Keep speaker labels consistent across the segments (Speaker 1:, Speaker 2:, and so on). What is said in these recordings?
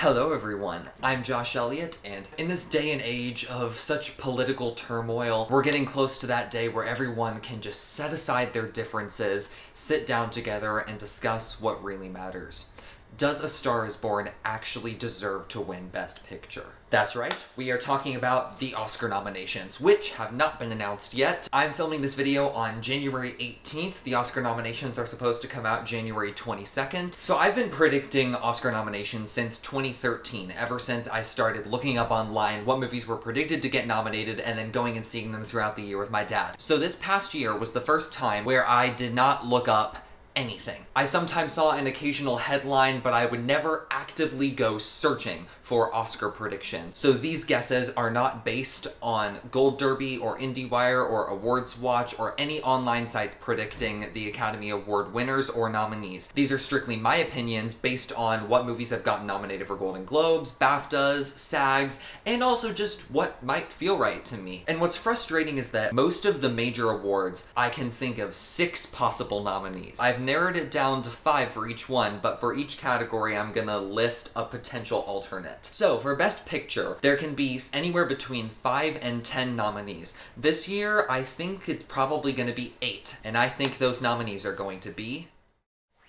Speaker 1: Hello everyone, I'm Josh Elliott, and in this day and age of such political turmoil, we're getting close to that day where everyone can just set aside their differences, sit down together, and discuss what really matters. Does A Star is Born actually deserve to win Best Picture? That's right, we are talking about the Oscar nominations, which have not been announced yet. I'm filming this video on January 18th. The Oscar nominations are supposed to come out January 22nd. So I've been predicting Oscar nominations since 2013, ever since I started looking up online what movies were predicted to get nominated and then going and seeing them throughout the year with my dad. So this past year was the first time where I did not look up anything. I sometimes saw an occasional headline, but I would never actively go searching for Oscar predictions. So these guesses are not based on Gold Derby or IndieWire or Awards Watch or any online sites predicting the Academy Award winners or nominees. These are strictly my opinions based on what movies have gotten nominated for Golden Globes, BAFTAs, SAGs, and also just what might feel right to me. And what's frustrating is that most of the major awards, I can think of 6 possible nominees. I've narrowed it down to 5 for each one, but for each category I'm gonna list a potential alternate. So for Best Picture, there can be anywhere between 5 and 10 nominees. This year, I think it's probably gonna be 8, and I think those nominees are going to be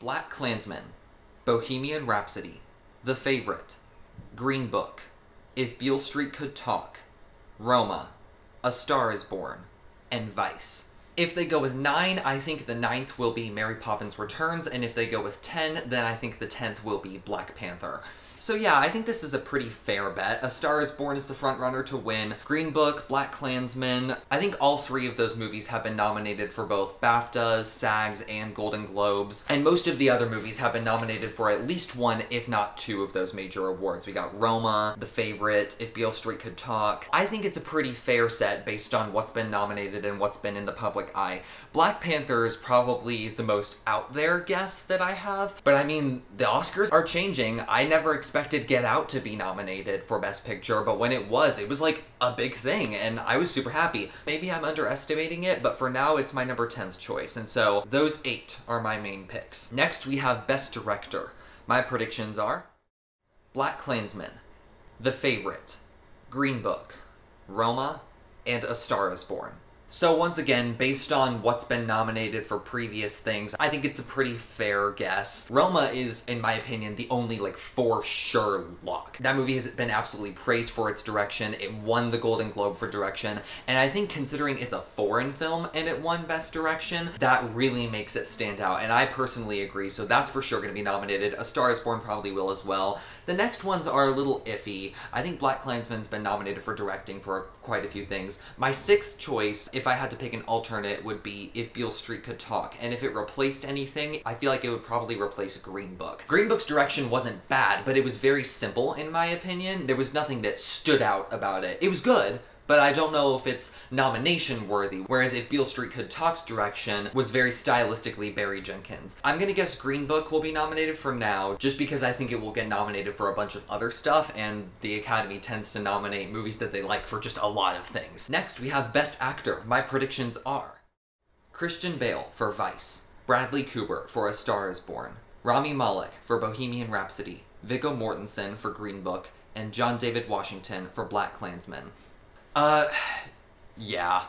Speaker 1: BlacKkKlansman, Bohemian Rhapsody, The Favorite, Green Book, If Beale Street Could Talk, Roma, A Star is Born, and Vice. If they go with 9, I think the 9th will be Mary Poppins Returns, and if they go with 10, then I think the 10th will be Black Panther. So yeah, I think this is a pretty fair bet. A Star is Born is the frontrunner to win. Green Book, BlacKkKlansman, I think all 3 of those movies have been nominated for both BAFTAs, SAGs, and Golden Globes, and most of the other movies have been nominated for at least 1, if not 2 of those major awards. We got Roma, The Favorite, If Beale Street Could Talk. I think it's a pretty fair set based on what's been nominated and what's been in the public eye. Black Panther is probably the most out there guess that I have, but I mean, the Oscars are changing. I never expected Get Out to be nominated for Best Picture, but when it was like a big thing, and I was super happy. Maybe I'm underestimating it, but for now it's my number 10th choice, and so those 8 are my main picks. Next we have Best Director. My predictions are BlacKkKlansman, The Favorite, Green Book, Roma, and A Star is Born. So once again, based on what's been nominated for previous things, I think it's a pretty fair guess. Roma is, in my opinion, the only, for sure lock. That movie has been absolutely praised for its direction. It won the Golden Globe for direction, and I think considering it's a foreign film and it won Best Direction, that really makes it stand out, and I personally agree, so that's for sure going to be nominated. A Star is Born probably will as well. The next ones are a little iffy. I think BlacKkKlansman's been nominated for directing for quite a few things. My 6th choice, if I had to pick an alternate, would be If Beale Street Could Talk, and if it replaced anything, I feel like it would probably replace Green Book. Green Book's direction wasn't bad, but it was very simple in my opinion. There was nothing that stood out about it. It was good, but I don't know if it's nomination worthy, whereas If Beale Street Could Talk's direction was very stylistically Barry Jenkins. I'm gonna guess Green Book will be nominated for now, just because I think it will get nominated for a bunch of other stuff, and the Academy tends to nominate movies that they like for just a lot of things. Next, we have Best Actor. My predictions are Christian Bale for Vice, Bradley Cooper for A Star is Born, Rami Malek for Bohemian Rhapsody, Viggo Mortensen for Green Book, and John David Washington for BlacKkKlansman. Yeah.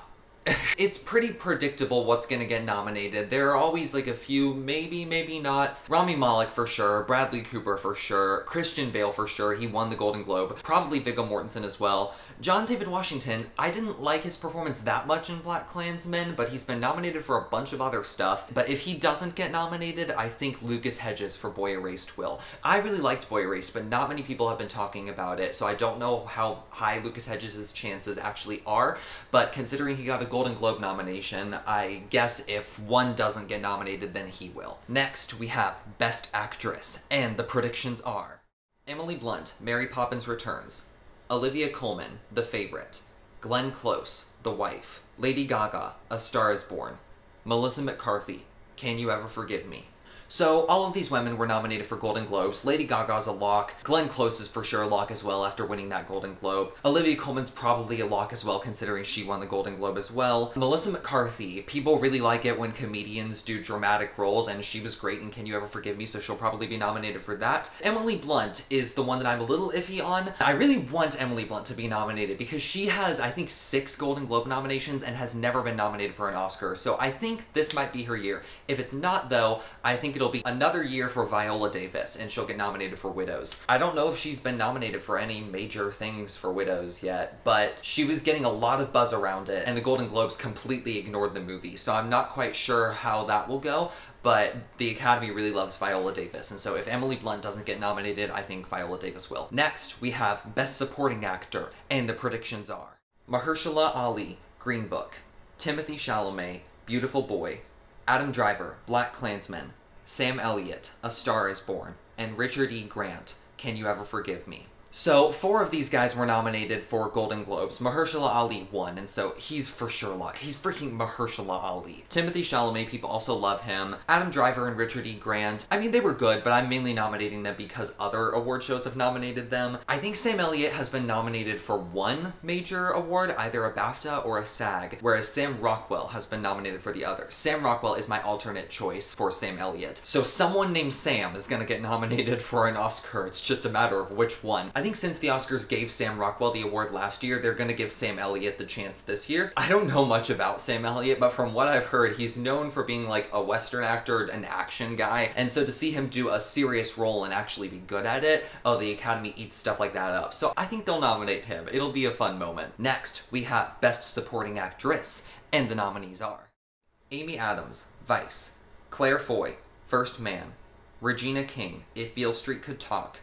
Speaker 1: It's pretty predictable what's gonna get nominated. There are always a few maybe nots. Rami Malek for sure, Bradley Cooper for sure, Christian Bale for sure, he won the Golden Globe, probably Viggo Mortensen as well. John David Washington, I didn't like his performance that much in BlacKkKlansman, but he's been nominated for a bunch of other stuff. But if he doesn't get nominated, I think Lucas Hedges for Boy Erased will. I really liked Boy Erased, but not many people have been talking about it, so I don't know how high Lucas Hedges' chances actually are, but considering he got a Golden Globe nomination, I guess if one doesn't get nominated, then he will. Next, we have Best Actress, and the predictions are Emily Blunt, Mary Poppins Returns, Olivia Colman, The Favorite, Glenn Close, The Wife, Lady Gaga, A Star is Born, Melissa McCarthy, Can You Ever Forgive Me, So all of these women were nominated for Golden Globes. Lady Gaga's a lock. Glenn Close is for sure a lock as well after winning that Golden Globe. Olivia Colman's probably a lock as well, considering she won the Golden Globe as well. Melissa McCarthy, people really like it when comedians do dramatic roles, and she was great in Can You Ever Forgive Me, so she'll probably be nominated for that. Emily Blunt is the one that I'm a little iffy on. I really want Emily Blunt to be nominated because she has, I think, 6 Golden Globe nominations and has never been nominated for an Oscar, so I think this might be her year. If it's not, though, I think it'll be another year for Viola Davis, and she'll get nominated for Widows. I don't know if she's been nominated for any major things for Widows yet, but she was getting a lot of buzz around it, and the Golden Globes completely ignored the movie, so I'm not quite sure how that will go, but the Academy really loves Viola Davis, and so if Emily Blunt doesn't get nominated, I think Viola Davis will. Next, we have Best Supporting Actor, and the predictions are Mahershala Ali, Green Book, Timothée Chalamet, Beautiful Boy, Adam Driver, BlacKkKlansman, Sam Elliott, A Star Is Born, and Richard E. Grant, Can You Ever Forgive Me? So 4 of these guys were nominated for Golden Globes. Mahershala Ali won, and so he's for sure luck. He's freaking Mahershala Ali. Timothée Chalamet, people also love him. Adam Driver and Richard E. Grant, I mean, they were good, but I'm mainly nominating them because other award shows have nominated them. I think Sam Elliott has been nominated for 1 major award, either a BAFTA or a SAG, whereas Sam Rockwell has been nominated for the other. Sam Rockwell is my alternate choice for Sam Elliott. So someone named Sam is gonna get nominated for an Oscar. It's just a matter of which one. I think since the Oscars gave Sam Rockwell the award last year, they're gonna give Sam Elliott the chance this year. I don't know much about Sam Elliott, but from what I've heard, he's known for being like a Western actor, an action guy, and so to see him do a serious role and actually be good at it, oh, the Academy eats stuff like that up. So I think they'll nominate him. It'll be a fun moment. Next, we have Best Supporting Actress, and the nominees are Amy Adams, Vice, Claire Foy, First Man, Regina King, If Beale Street Could Talk,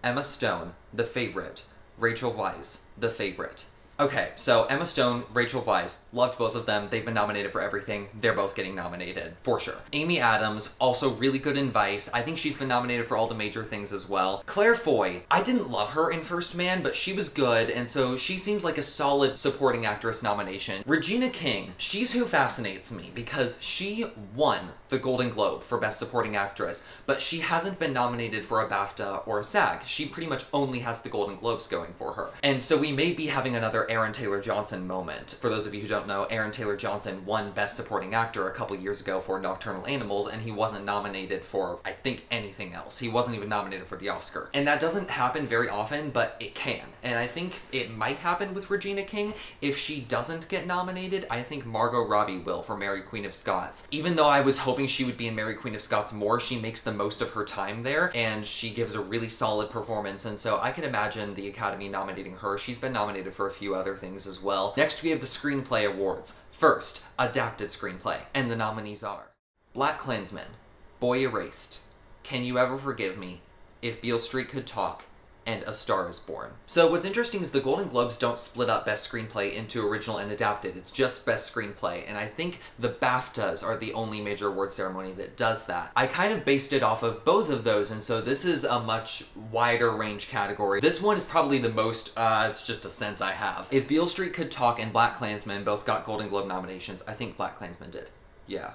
Speaker 1: Emma Stone, The Favorite, Rachel Weisz, The Favorite. Okay, so Emma Stone, Rachel Weisz, loved both of them. They've been nominated for everything. They're both getting nominated, for sure. Amy Adams, also really good in Vice. I think she's been nominated for all the major things as well. Claire Foy, I didn't love her in First Man, but she was good, and so she seems like a solid supporting actress nomination. Regina King, she's who fascinates me because she won the Golden Globe for Best Supporting Actress, but she hasn't been nominated for a BAFTA or a SAG. She pretty much only has the Golden Globes going for her. And so we may be having another Aaron Taylor-Johnson moment. For those of you who don't know, Aaron Taylor-Johnson won Best Supporting Actor a couple years ago for Nocturnal Animals, and he wasn't nominated for, I think, anything else. He wasn't even nominated for the Oscar. And that doesn't happen very often, but it can. And I think it might happen with Regina King. If she doesn't get nominated, I think Margot Robbie will for Mary Queen of Scots. Even though I was hoping she would be in Mary Queen of Scots more, she makes the most of her time there, and she gives a really solid performance, and so I can imagine the Academy nominating her. She's been nominated for a few other things as well. Next, we have the Screenplay Awards. First, Adapted Screenplay, and the nominees are BlacKkKlansman, Boy Erased, Can You Ever Forgive Me, If Beale Street Could Talk, and A Star Is Born. So what's interesting is the Golden Globes don't split up Best Screenplay into original and adapted. It's just Best Screenplay, and I think the BAFTAs are the only major award ceremony that does that. I kind of based it off of both of those, and so this is a much wider range category. This one is probably the most, it's just a sense I have. If Beale Street Could Talk and BlacKkKlansman both got Golden Globe nominations, I think BlacKkKlansman did. Yeah.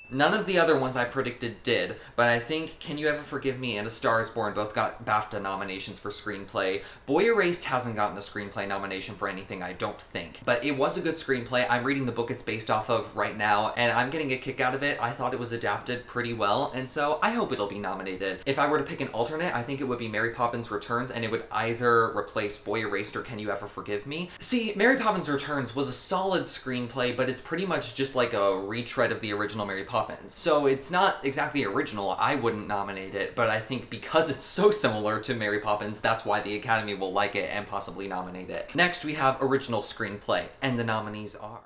Speaker 1: None of the other ones I predicted did, but I think Can You Ever Forgive Me and A Star Is Born both got BAFTA nominations for screenplay. Boy Erased hasn't gotten a screenplay nomination for anything, I don't think. But it was a good screenplay. I'm reading the book it's based off of right now, and I'm getting a kick out of it. I thought it was adapted pretty well, and so I hope it'll be nominated. If I were to pick an alternate, I think it would be Mary Poppins Returns, and it would either replace Boy Erased or Can You Ever Forgive Me. See, Mary Poppins Returns was a solid screenplay, but it's pretty much just like a retread of the original Mary Poppins. So it's not exactly original. I wouldn't nominate it, but I think because it's so similar to Mary Poppins, that's why the Academy will like it and possibly nominate it. Next, we have Original Screenplay, and the nominees are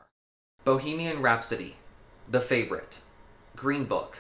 Speaker 1: Bohemian Rhapsody, The Favorite, Green Book,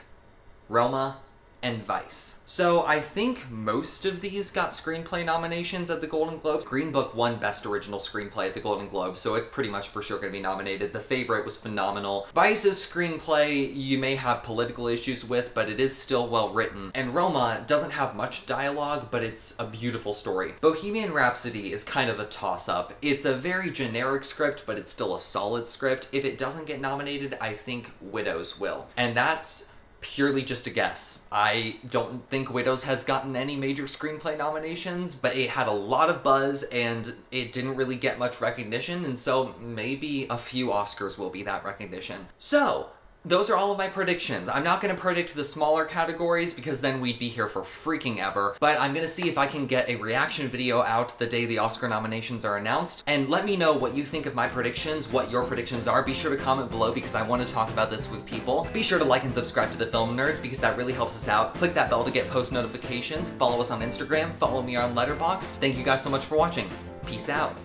Speaker 1: Roma, and Vice. So I think most of these got screenplay nominations at the Golden Globes. Green Book won Best Original Screenplay at the Golden Globes, so it's pretty much for sure going to be nominated. The Favorite was phenomenal. Vice's screenplay you may have political issues with, but it is still well written. And Roma doesn't have much dialogue, but it's a beautiful story. Bohemian Rhapsody is kind of a toss-up. It's a very generic script, but it's still a solid script. If it doesn't get nominated, I think Widows will. And that's purely just a guess. I don't think Widows has gotten any major screenplay nominations, but it had a lot of buzz and it didn't really get much recognition, and so maybe a few Oscars will be that recognition. So, those are all of my predictions. I'm not going to predict the smaller categories because then we'd be here for freaking ever, but I'm going to see if I can get a reaction video out the day the Oscar nominations are announced, and let me know what you think of my predictions, what your predictions are. Be sure to comment below because I want to talk about this with people. Be sure to like and subscribe to The Film Nerds because that really helps us out. Click that bell to get post notifications. Follow us on Instagram. Follow me on Letterboxd. Thank you guys so much for watching. Peace out.